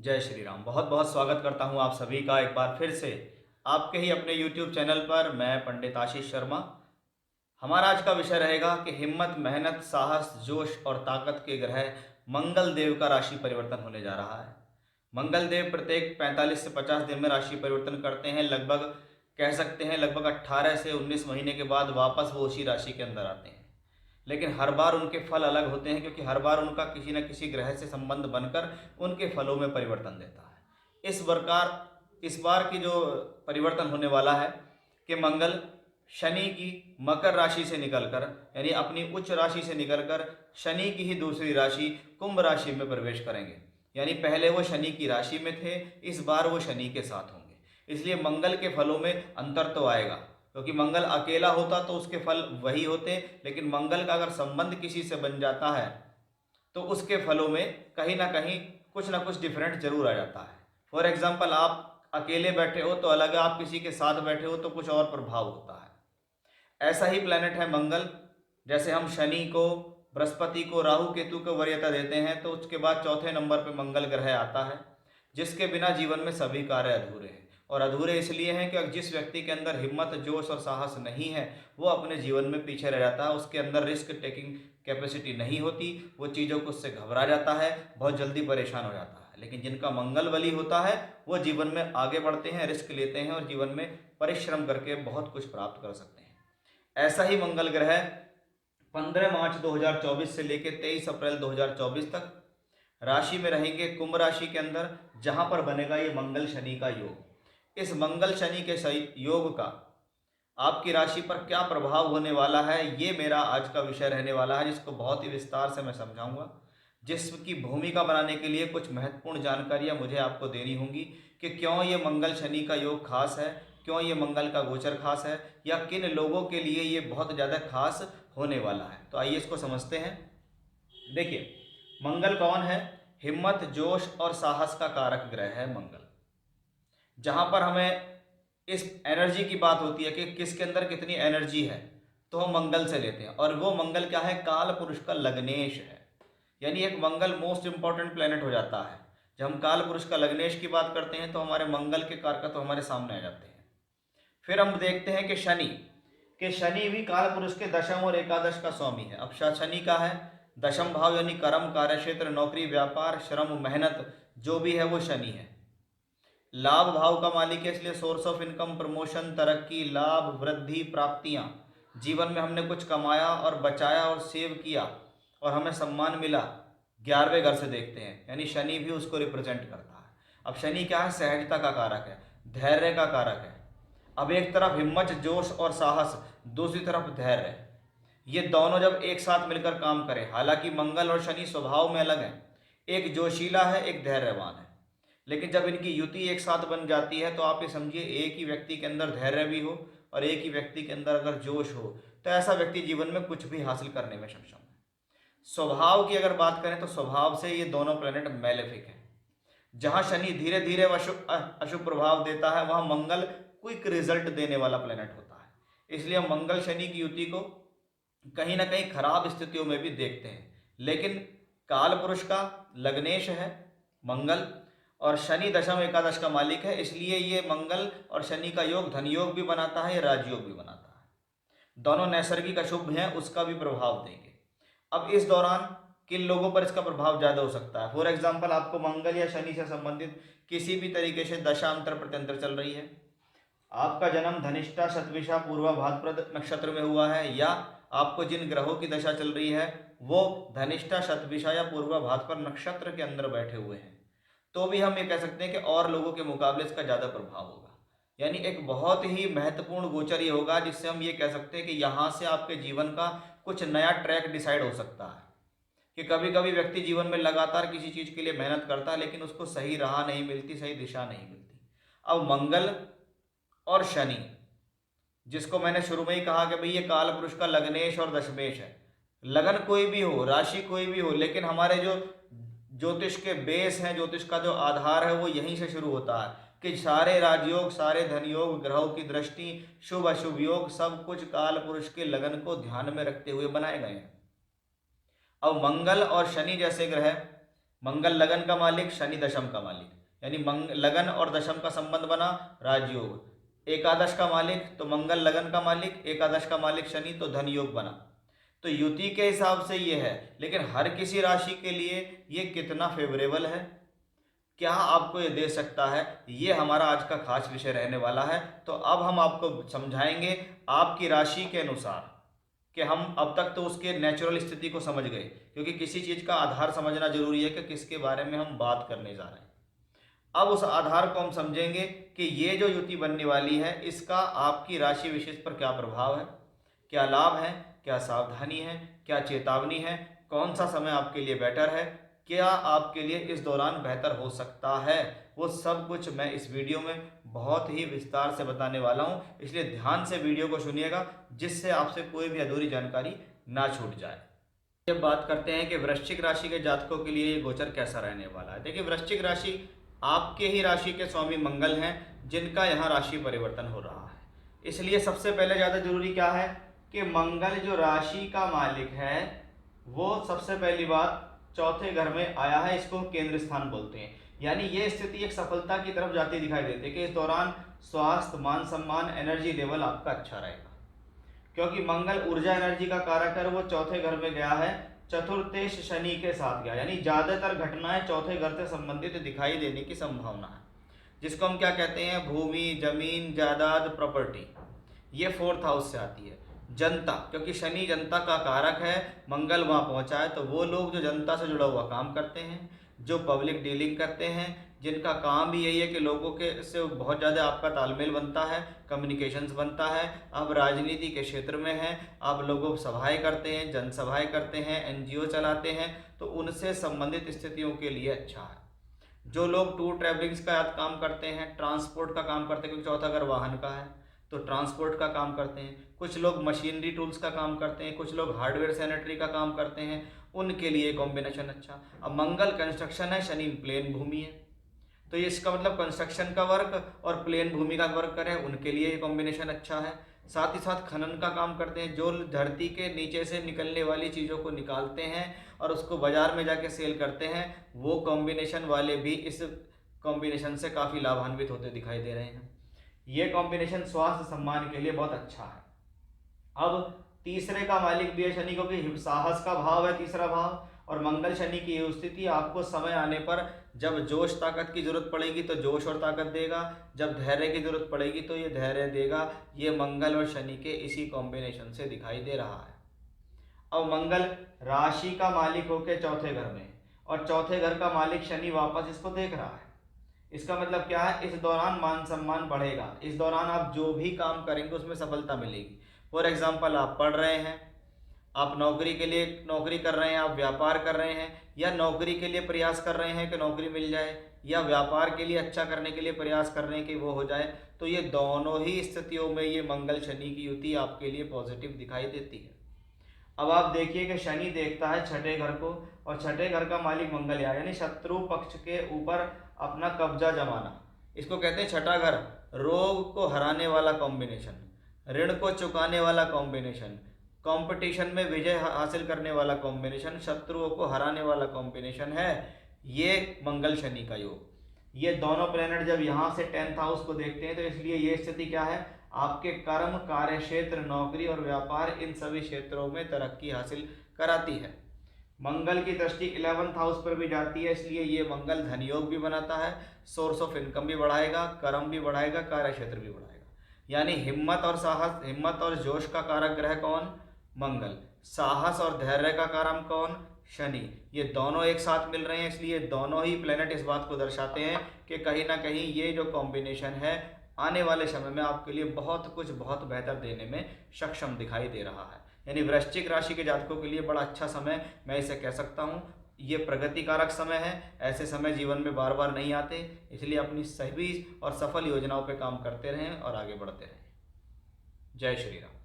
जय श्री राम। बहुत बहुत स्वागत करता हूं आप सभी का एक बार फिर से आपके ही अपने YouTube चैनल पर। मैं पंडित आशीष शर्मा। हमारा आज का विषय रहेगा कि हिम्मत, मेहनत, साहस, जोश और ताकत के ग्रह मंगल देव का राशि परिवर्तन होने जा रहा है। मंगल देव प्रत्येक 45 से 50 दिन में राशि परिवर्तन करते हैं। लगभग कह सकते हैं लगभग 18 से 19 महीने के बाद वापस वो उसी राशि के अंदर आते हैं। लेकिन हर बार उनके फल अलग होते हैं, क्योंकि हर बार उनका किसी न किसी ग्रह से संबंध बनकर उनके फलों में परिवर्तन देता है। इस बार की जो परिवर्तन होने वाला है कि मंगल शनि की मकर राशि से निकलकर, यानी अपनी उच्च राशि से निकलकर शनि की ही दूसरी राशि कुंभ राशि में प्रवेश करेंगे। यानी पहले वो शनि की राशि में थे, इस बार वो शनि के साथ होंगे। इसलिए मंगल के फलों में अंतर तो आएगा, क्योंकि मंगल अकेला होता तो उसके फल वही होते, लेकिन मंगल का अगर संबंध किसी से बन जाता है तो उसके फलों में कहीं ना कहीं कुछ ना कुछ डिफरेंट जरूर आ जाता है। फॉर एग्जाम्पल, आप अकेले बैठे हो तो अलग है, आप किसी के साथ बैठे हो तो कुछ और प्रभाव होता है। ऐसा ही प्लेनेट है मंगल। जैसे हम शनि को, बृहस्पति को, राहु केतु को वरीयता देते हैं, तो उसके बाद चौथे नंबर पर मंगल ग्रह आता है, जिसके बिना जीवन में सभी कार्य अधूरे हैं। और अधूरे इसलिए हैं कि जिस व्यक्ति के अंदर हिम्मत, जोश और साहस नहीं है, वो अपने जीवन में पीछे रह जाता है। उसके अंदर रिस्क टेकिंग कैपेसिटी नहीं होती, वो चीज़ों को उससे घबरा जाता है, बहुत जल्दी परेशान हो जाता है। लेकिन जिनका मंगल बली होता है वो जीवन में आगे बढ़ते हैं, रिस्क लेते हैं और जीवन में परिश्रम करके बहुत कुछ प्राप्त कर सकते हैं। ऐसा ही मंगल ग्रह 15 मार्च 2024 से लेकर 23 अप्रैल 2024 तक राशि में रहेंगे, कुंभ राशि के अंदर, जहां पर बनेगा ये मंगल शनि का योग। इस मंगल शनि के सही योग का आपकी राशि पर क्या प्रभाव होने वाला है, ये मेरा आज का विषय रहने वाला है, जिसको बहुत ही विस्तार से मैं समझाऊंगा। जिसकी भूमिका बनाने के लिए कुछ महत्वपूर्ण जानकारियां मुझे आपको देनी होंगी कि क्यों ये मंगल शनि का योग खास है, क्यों ये मंगल का गोचर खास है, या किन लोगों के लिए ये बहुत ज़्यादा खास होने वाला है। तो आइए इसको समझते हैं। देखिए, मंगल कौन है? हिम्मत, जोश और साहस का कारक ग्रह है मंगल। जहां पर हमें इस एनर्जी की बात होती है कि किसके अंदर कितनी एनर्जी है, तो हम मंगल से लेते हैं। और वो मंगल क्या है? काल पुरुष का लग्नेश है। यानी एक मंगल मोस्ट इंपॉर्टेंट प्लेनेट हो जाता है। जब हम काल पुरुष का लग्नेश की बात करते हैं तो हमारे मंगल के कारक तो हमारे सामने आ जाते हैं। फिर हम देखते हैं कि शनि भी काल पुरुष के दशम और एकादश का स्वामी है। अब शनि का है दशम भाव, यानी कर्म, कार्यक्षेत्र, नौकरी, व्यापार, श्रम, मेहनत, जो भी है वो शनि है। लाभ भाव का मालिक है, इसलिए सोर्स ऑफ इनकम, प्रमोशन, तरक्की, लाभ, वृद्धि, प्राप्तियां, जीवन में हमने कुछ कमाया और बचाया और सेव किया और हमें सम्मान मिला, 11वें घर से देखते हैं, यानी शनि भी उसको रिप्रेजेंट करता है। अब शनि क्या है? सहजता का कारक है, धैर्य का कारक है। अब एक तरफ हिम्मत, जोश और साहस, दूसरी तरफ धैर्य, ये दोनों जब एक साथ मिलकर काम करें, हालांकि मंगल और शनि स्वभाव में अलग हैं, एक जोशीला है, एक धैर्यवान है, लेकिन जब इनकी युति एक साथ बन जाती है तो आप ये समझिए एक ही व्यक्ति के अंदर धैर्य भी हो और एक ही व्यक्ति के अंदर अगर जोश हो, तो ऐसा व्यक्ति जीवन में कुछ भी हासिल करने में सक्षम है। स्वभाव की अगर बात करें तो स्वभाव से ये दोनों प्लेनेट मैलेफिक हैं। जहां शनि धीरे धीरे अशुभ प्रभाव देता है, वहां मंगल क्विक रिजल्ट देने वाला प्लेनेट होता है। इसलिए हम मंगल शनि की युति को कहीं ना कहीं खराब स्थितियों में भी देखते हैं। लेकिन काल पुरुष का लग्नेश है मंगल, और शनि दशम एकादश का मालिक है, इसलिए ये मंगल और शनि का योग धन योग भी बनाता है, राजयोग भी बनाता है। दोनों नैसर्गिक अशुभ हैं, उसका भी प्रभाव देंगे। अब इस दौरान किन लोगों पर इसका प्रभाव ज़्यादा हो सकता है? फॉर एग्जाम्पल, आपको मंगल या शनि से संबंधित किसी भी तरीके से दशांतर प्रत्यंतर चल रही है, आपका जन्म धनिष्ठा, शतभिषा, पूर्वा भाद्रपद नक्षत्र में हुआ है, या आपको जिन ग्रहों की दशा चल रही है वो धनिष्ठा, शतभिषा या पूर्वा भाद्रपद नक्षत्र के अंदर बैठे हुए हैं, तो भी हम ये कह सकते हैं कि और लोगों के मुकाबले इसका ज़्यादा प्रभाव होगा। यानी एक बहुत ही महत्वपूर्ण गोचर ये होगा, जिससे हम ये कह सकते हैं कि यहाँ से आपके जीवन का कुछ नया ट्रैक डिसाइड हो सकता है। कि कभी कभी व्यक्ति जीवन में लगातार किसी चीज़ के लिए मेहनत करता है, लेकिन उसको सही राह नहीं मिलती, सही दिशा नहीं मिलती। अब मंगल और शनि, जिसको मैंने शुरू में ही कहा कि भाई ये काल पुरुष का लग्नेश और दशमेश है। लगन कोई भी हो, राशि कोई भी हो, लेकिन हमारे जो ज्योतिष के बेस हैं, ज्योतिष का जो आधार है, वो यहीं से शुरू होता है कि सारे राजयोग, सारे धन योग, ग्रहों की दृष्टि, शुभ अशुभ योग, सब कुछ काल पुरुष के लगन को ध्यान में रखते हुए बनाए गए हैं। अब मंगल और शनि जैसे ग्रह मंगल लगन का मालिक, शनि दशम का मालिक, यानी लगन और दशम का संबंध बना, राजयोग। एकादश का मालिक तो मंगल लगन का मालिक, एकादश का मालिक शनि, तो धन योग बना। तो युति के हिसाब से ये है, लेकिन हर किसी राशि के लिए ये कितना फेवरेबल है, क्या आपको ये दे सकता है, ये हमारा आज का खास विषय रहने वाला है। तो अब हम आपको समझाएंगे आपकी राशि के अनुसार, कि हम अब तक तो उसके नेचुरल स्थिति को समझ गए, क्योंकि किसी चीज़ का आधार समझना जरूरी है कि किसके बारे में हम बात करने जा रहे हैं। अब उस आधार को हम समझेंगे कि ये जो युति बनने वाली है इसका आपकी राशि विशेष पर क्या प्रभाव है, क्या लाभ है, क्या सावधानी है, क्या चेतावनी है, कौन सा समय आपके लिए बेटर है, क्या आपके लिए इस दौरान बेहतर हो सकता है, वो सब कुछ मैं इस वीडियो में बहुत ही विस्तार से बताने वाला हूँ। इसलिए ध्यान से वीडियो को सुनिएगा, जिससे आपसे कोई भी अधूरी जानकारी ना छूट जाए। जब बात करते हैं कि वृश्चिक राशि के जातकों के लिए ये गोचर कैसा रहने वाला है, देखिए वृश्चिक राशि आपके ही राशि के स्वामी मंगल हैं, जिनका यहाँ राशि परिवर्तन हो रहा है। इसलिए सबसे पहले ज़्यादा जरूरी क्या है कि मंगल जो राशि का मालिक है वो सबसे पहली बात चौथे घर में आया है, इसको केंद्र स्थान बोलते हैं। यानी ये स्थिति एक सफलता की तरफ जाती दिखाई देती है कि इस दौरान स्वास्थ्य, मान सम्मान, एनर्जी लेवल आपका अच्छा रहेगा, क्योंकि मंगल ऊर्जा एनर्जी का कारक है, वो चौथे घर में गया है, चतुर्थेश शनि के साथ गया, यानी ज्यादातर घटनाएं चौथे घर से संबंधित दिखाई देने की संभावना है, जिसको हम क्या कहते हैं, भूमि, जमीन, जायदाद, प्रॉपर्टी। ये फोर्थ हाउस से आती है। जनता, क्योंकि शनि जनता का कारक है, मंगल वहां पहुंचा है, तो वो लोग जो जनता से जुड़ा हुआ काम करते हैं, जो पब्लिक डीलिंग करते हैं, जिनका काम भी यही है कि लोगों के से बहुत ज़्यादा आपका तालमेल बनता है, कम्युनिकेशंस बनता है, आप राजनीति के क्षेत्र में हैं, आप लोगों सभाएं करते हैं, जनसभाएं करते हैं, एनजीओ चलाते हैं, तो उनसे संबंधित स्थितियों के लिए अच्छा है। जो लोग टूर ट्रैवलिंग्स का काम करते हैं, ट्रांसपोर्ट का काम करते हैं, क्योंकि चौथा घर वाहन का है, तो ट्रांसपोर्ट का काम करते हैं, कुछ लोग मशीनरी टूल्स का काम करते हैं, कुछ लोग हार्डवेयर सैनिटरी का काम करते हैं, उनके लिए कॉम्बिनेशन अच्छा। अब मंगल कंस्ट्रक्शन है, शनि प्लेन भूमि है, तो ये इसका मतलब कंस्ट्रक्शन का वर्क और प्लेन भूमि का वर्क करें, उनके लिए ये कॉम्बिनेशन अच्छा है। साथ ही साथ खनन का काम करते हैं, जो धरती के नीचे से निकलने वाली चीज़ों को निकालते हैं और उसको बाजार में जाके सेल करते हैं, वो कॉम्बिनेशन वाले भी इस कॉम्बिनेशन से काफ़ी लाभान्वित होते दिखाई दे रहे हैं। ये कॉम्बिनेशन स्वास्थ्य सम्मान के लिए बहुत अच्छा है। अब तीसरे का मालिक भी है शनि, क्योंकि साहस का भाव है तीसरा भाव, और मंगल शनि की ये स्थिति आपको समय आने पर जब जोश ताकत की जरूरत पड़ेगी तो जोश और ताकत देगा, जब धैर्य की जरूरत पड़ेगी तो ये धैर्य देगा। ये मंगल और शनि के इसी कॉम्बिनेशन से दिखाई दे रहा है। अब मंगल राशि का मालिक होकर चौथे घर में, और चौथे घर का मालिक शनि वापस इसको देख रहा है। इसका मतलब क्या है, इस दौरान मान सम्मान बढ़ेगा, इस दौरान आप जो भी काम करेंगे उसमें सफलता मिलेगी। फॉर एग्जाम्पल, आप पढ़ रहे हैं, आप नौकरी के लिए नौकरी कर रहे हैं, आप व्यापार कर रहे हैं, या नौकरी के लिए प्रयास कर रहे हैं कि नौकरी मिल जाए, या व्यापार के लिए अच्छा करने के लिए प्रयास कर रहे हैं कि वो हो जाए, तो ये दोनों ही स्थितियों में ये मंगल शनि की युति आपके लिए पॉजिटिव दिखाई देती है। अब आप देखिए कि शनि देखता है छठे घर को, और छठे घर का मालिक मंगल है, यानी शत्रु पक्ष के ऊपर अपना कब्जा जमाना, इसको कहते हैं छठा घर। रोग को हराने वाला कॉम्बिनेशन, ऋण को चुकाने वाला कॉम्बिनेशन, कंपटीशन में विजय हासिल करने वाला कॉम्बिनेशन, शत्रुओं को हराने वाला कॉम्बिनेशन है ये मंगल शनि का योग। ये दोनों प्लैनेट जब यहाँ से 10th हाउस को देखते हैं, तो इसलिए ये स्थिति क्या है, आपके कर्म, कार्य क्षेत्र, नौकरी और व्यापार, इन सभी क्षेत्रों में तरक्की हासिल कराती है। मंगल की दृष्टि 11th हाउस पर भी जाती है, इसलिए ये मंगल धन योग भी बनाता है, सोर्स ऑफ इनकम भी बढ़ाएगा, कर्म भी बढ़ाएगा, कार्य क्षेत्र भी बढ़ाएगा। यानी हिम्मत और साहस, हिम्मत और जोश का कारक ग्रह कौन, मंगल। साहस और धैर्य का कारक कौन, शनि। ये दोनों एक साथ मिल रहे हैं, इसलिए दोनों ही प्लेनेट इस बात को दर्शाते हैं कि कहीं ना कहीं ये जो कॉम्बिनेशन है आने वाले समय में आपके लिए बहुत कुछ बहुत बेहतर देने में सक्षम दिखाई दे रहा है। यानी वृश्चिक राशि के जातकों के लिए बड़ा अच्छा समय मैं इसे कह सकता हूँ। ये प्रगति कारक समय है, ऐसे समय जीवन में बार बार नहीं आते, इसलिए अपनी सही और सफल योजनाओं पर काम करते रहें और आगे बढ़ते रहें। जय श्री राम।